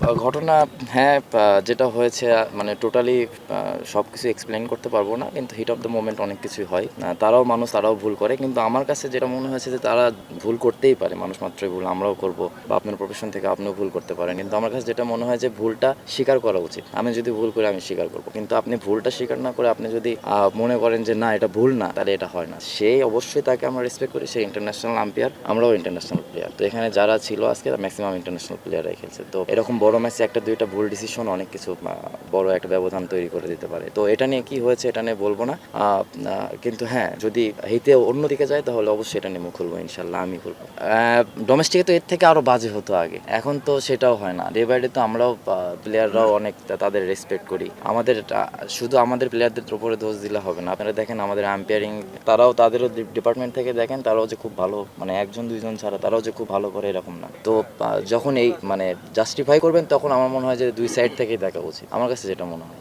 ঘটনা হ্যাঁ, যেটা হয়েছে মানে টোটালি সব কিছু এক্সপ্লেইন করতে পারবো না, কিন্তু হিট অফ দ্য মোমেন্ট অনেক কিছুই হয়। তারাও মানুষ, তারাও ভুল করে, কিন্তু আমার কাছে যেটা মনে হয়েছে যে তারা ভুল করতেই পারে, মানুষ মাত্রই ভুল, আমরাও করবো, বা আপনার প্রফেশন থেকে আপনিও ভুল করতে পারেন, কিন্তু আমার কাছে যেটা মনে হয় যে ভুলটা স্বীকার করা উচিত। আমি যদি ভুল করি আমি স্বীকার করবো, কিন্তু আপনি ভুলটা স্বীকার না করে আপনি যদি মনে করেন যে না এটা ভুল না, তাহলে এটা হয় না। সে অবশ্যই, তাকে আমরা রেসপেক্ট করি, সে ইন্টারন্যাশনাল আম্পায়ার, আমরাও ইন্টারন্যাশনাল প্লেয়ার। তো এখানে যারা ছিল আজকে ম্যাক্সিমাম ইন্টারন্যাশনাল প্লেয়াররাই খেলছে। তো এরকম বড় ম্যাচে একটা দুইটা ভুল ডিসিশন অনেক কিছু বড় একটা ব্যবধান তৈরি করে দিতে পারে। তো এটা নিয়ে কি হয়েছে এটা নিয়ে বলবো না, কিন্তু হ্যাঁ যদি হিতে অন্যদিকে যায় তাহলে অবশ্যই এটা নিয়ে মুখ খুলবো, ইনশাল্লাহ আমি খুলবো। ডোমেস্টিকে তো এর থেকে আরো বাজে হতো আগে, এখন তো সেটাও হয় না। ডে বাই ডে তো আমরাও প্লেয়াররাও অনেক তাদের রেসপেক্ট করি। আমাদের শুধু আমাদের প্লেয়ারদের উপরে দোষ দিলে হবে না। আপনারা দেখেন আমাদের আম্পায়ারিং, তারাও তাদেরও ডিপার্টমেন্ট থেকে দেখেন, তারাও যে খুব ভালো, মানে একজন দুইজন ছাড়া তারাও যে খুব ভালো করে এরকম না। তো যখন এই মানে জাস্টিফাই করবেন তখন আমার মনে হয় যে দুই সাইড থেকেই দেখা উচিত, আমার কাছে যেটা মনে হয়।